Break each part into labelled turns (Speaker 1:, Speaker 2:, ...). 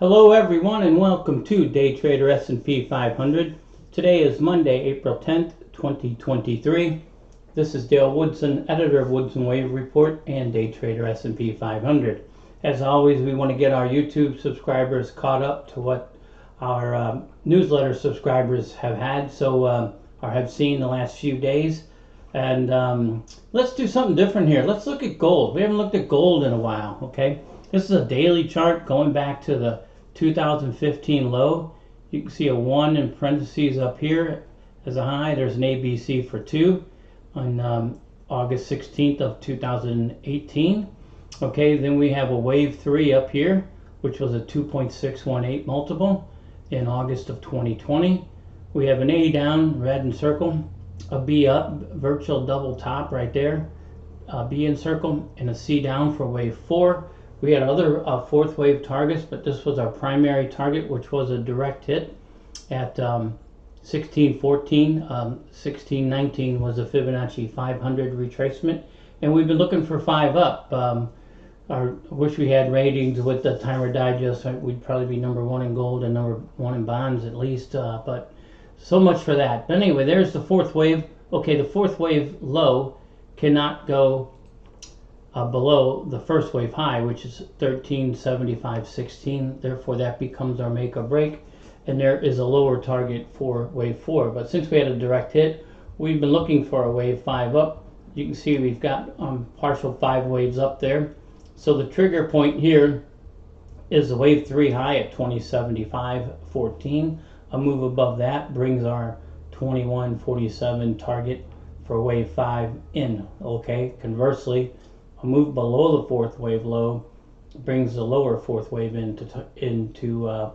Speaker 1: Hello everyone and welcome to Day Trader S&P 500. Today is Monday, April 10th, 2023. This is Dale Woodson, editor of Woodson Wave Report and Day Trader S&P 500. As always, we want to get our YouTube subscribers caught up to what our newsletter subscribers have had or have seen the last few days. And let's do something different here. Let's look at gold. We haven't looked at gold in a while, okay? This is a daily chart going back to the 2015 low. You can see a 1 in parentheses up here as a high. There's an ABC for 2 on August 16th of 2018. Okay, then we have a wave 3 up here, which was a 2.618 multiple in August of 2020. We have an A down, red in circle, a B up, virtual double top right there, a B in circle, and a C down for wave 4. We had other fourth wave targets, but this was our primary target, which was a direct hit at 1614. 1619 was a Fibonacci 500 retracement, and we've been looking for 5 up. I wish we had ratings with the timer digest. We'd probably be number 1 in gold and number 1 in bonds at least, but so much for that. But anyway, there's the fourth wave. Okay, the fourth wave low cannot go below the first wave high, which is 1375.16. Therefore, that becomes our make or break, and there is a lower target for wave 4. But since we had a direct hit, we've been looking for a wave 5 up. You can see we've got partial 5 waves up there. So the trigger point here is the wave 3 high at 2075.14. A move above that brings our 2147 target for wave 5 in. Okay, conversely, a move below the fourth wave low brings the lower fourth wave into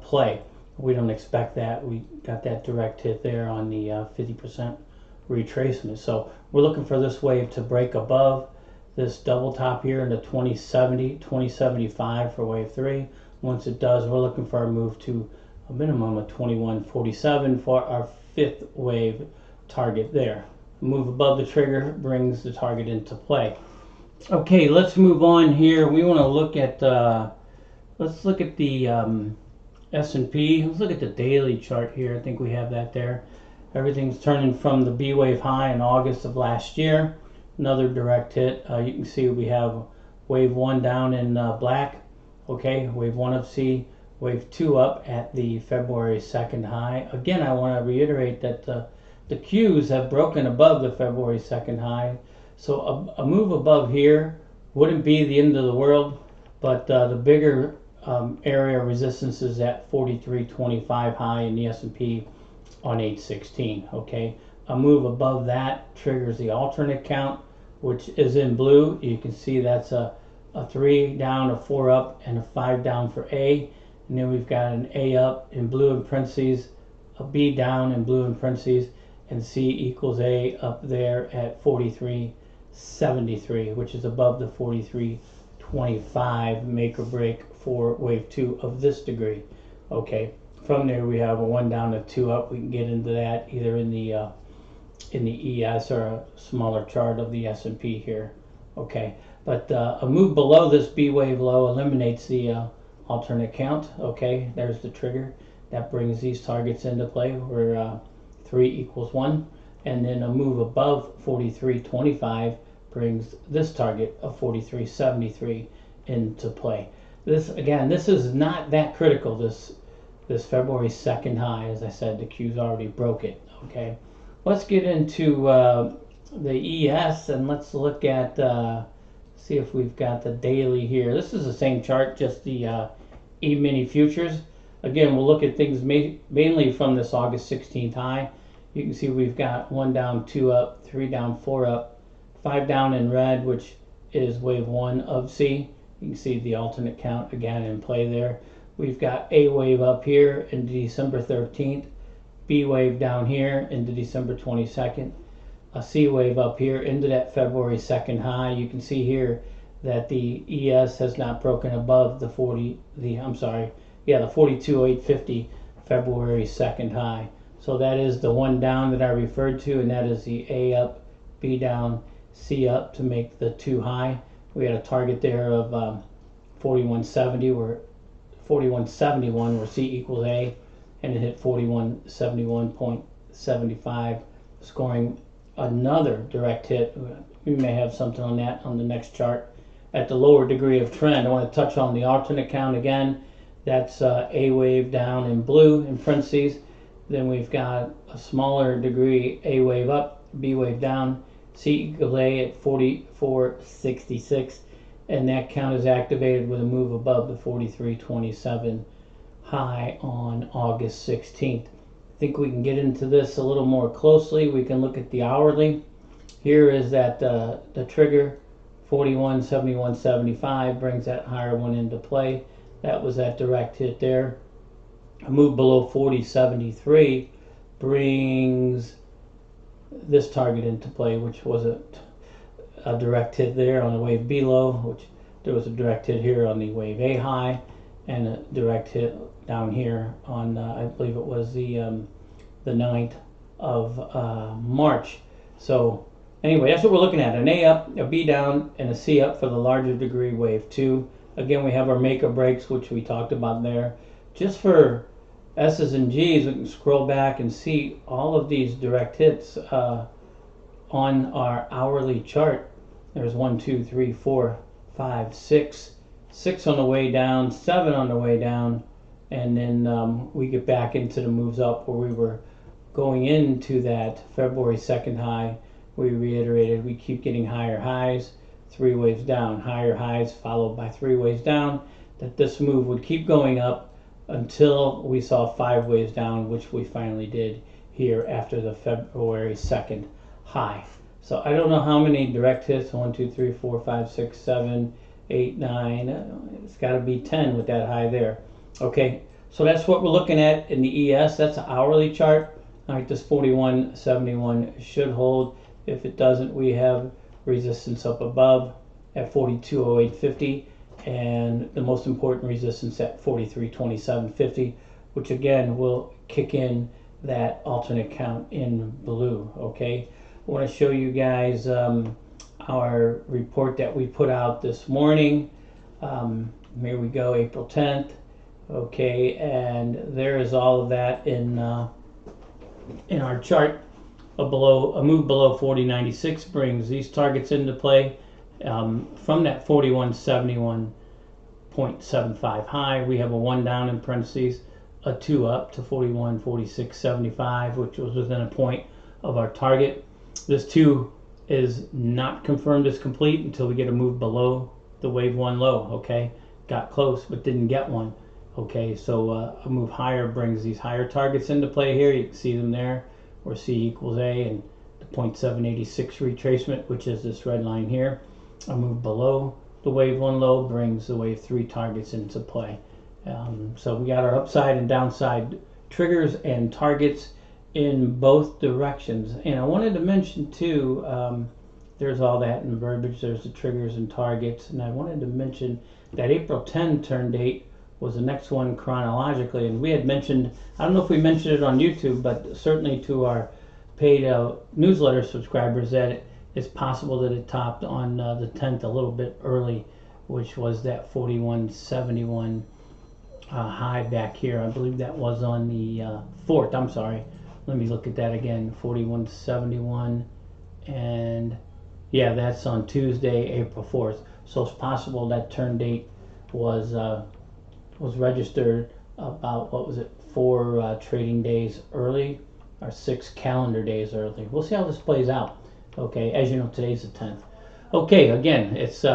Speaker 1: play. We don't expect that. We got that direct hit there on the 50% retracement. So we're looking for this wave to break above this double top here into 2070, 2075 for wave 3. Once it does, we're looking for a move to a minimum of 2147 for our 5th wave target there. A move above the trigger brings the target into play. Okay, let's move on here. We want to look at let's look at the S&P. Let's look at the daily chart here. I think we have that there. Everything's turning from the B wave high in August of last year. Another direct hit. You can see we have wave 1 down in black. Okay, wave 1 of C, wave 2 up at the February 2nd high. Again, I want to reiterate that the Qs have broken above the February 2nd high. So a move above here wouldn't be the end of the world, but the bigger area of resistance is at 43.25 high in the S&P on 8/16. Okay, a move above that triggers the alternate count, which is in blue. You can see that's a 3 down, a 4 up, and a 5 down for A. And then we've got an A up in blue in parentheses, a B down in blue in parentheses, and C equals A up there at 43.73, which is above the 43.25 make or break for wave 2 of this degree. Okay, from there we have a 1 down, a 2 up. We can get into that either in the ES or a smaller chart of the S&P here. Okay, but a move below this B wave low eliminates the alternate count. Okay, there's the trigger that brings these targets into play where 3 equals 1, and then a move above 43.25 brings this target of 43.73 into play. This is not that critical. This February 2nd high, as I said, the Q's already broke it. Okay, let's get into the ES and let's look at see if we've got the daily here. This is the same chart, just the E mini futures. Again, we'll look at things mainly from this August 16th high. You can see we've got 1 down, 2 up, 3 down, 4 up, 5 down in red, which is wave 1 of C. You can see the alternate count again in play there. We've got A wave up here into December 13th, B wave down here into December 22nd, a C wave up here into that February 2nd high. You can see here that the ES has not broken above the 42.850 February 2nd high. So that is the 1 down that I referred to, and that is the A up, B down, C up to make the 2 high. We had a target there of 41.70. We're 41.71 where C equals A, and it hit 41.71.75, scoring another direct hit. We may have something on that on the next chart. At the lower degree of trend, I want to touch on the alternate count again. That's A wave down in blue in parentheses. Then we've got a smaller degree, A wave up, B wave down, C equals A at 44.66, and that count is activated with a move above the 43.27 high on August 16th. I think we can get into this a little more closely. We can look at the hourly. Here is that the trigger, 41.71.75, brings that higher one into play. That was that direct hit there. A move below 40.73 brings this target into play, which was a direct hit there on the wave B low, which there was a direct hit here on the wave A high, and a direct hit down here on I believe it was the 9th of March. So anyway, that's what we're looking at: an A up, a B down, and a C up for the larger degree wave 2. Again, we have our make or breaks, which we talked about there. Just for S's and G's, we can scroll back and see all of these direct hits on our hourly chart. There's 1, 2, 3, 4, 5, 6 on the way down, 7 on the way down, and then we get back into the moves up where we were going into that February 2nd high. We reiterated we keep getting higher highs, 3 waves down, higher highs followed by 3 waves down, that this move would keep going up until we saw 5 waves down, which we finally did here after the February 2nd high. So I don't know how many direct hits, 1, 2, 3, 4, 5, 6, 7, 8, 9, it's got to be 10 with that high there. Okay, so that's what we're looking at in the ES. That's an hourly chart. All right, this 41.71 should hold. If it doesn't, we have resistance up above at 42.0850, and the most important resistance at 43.2750, which again will kick in that alternate count in blue. Okay, I want to show you guys our report that we put out this morning. Here we go, April 10th. Okay, and there is all of that in our chart. A move below 40.96 brings these targets into play. From that 41.71.75 high, we have a 1 down in parentheses, a 2 up to 41.46.75, which was within a point of our target. This 2 is not confirmed as complete until we get a move below the wave 1 low. Okay, got close but didn't get one. Okay, so a move higher brings these higher targets into play here. You can see them there, where C equals A, and the 0.786 retracement, which is this red line here. A move below the wave 1 low brings the wave 3 targets into play. So we got our upside and downside triggers and targets in both directions. And I wanted to mention too, there's all that in verbiage, there's the triggers and targets, and I wanted to mention that April 10 turn date was the next one chronologically, and we had mentioned, I don't know if we mentioned it on YouTube, but certainly to our paid newsletter subscribers, that it's possible that it topped on the 10th a little bit early, which was that 41.71 high back here. I believe that was on the 4th. I'm sorry, let me look at that again. 41.71, and yeah, that's on Tuesday, April 4th. So it's possible that turn date was registered about, what was it, 4 trading days early, or 6 calendar days early. We'll see how this plays out. Okay, as you know, today's the 10th. Okay, again, it's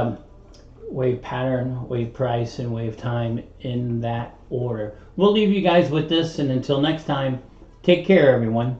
Speaker 1: wave pattern, wave price, and wave time in that order. We'll leave you guys with this, and until next time, take care, everyone.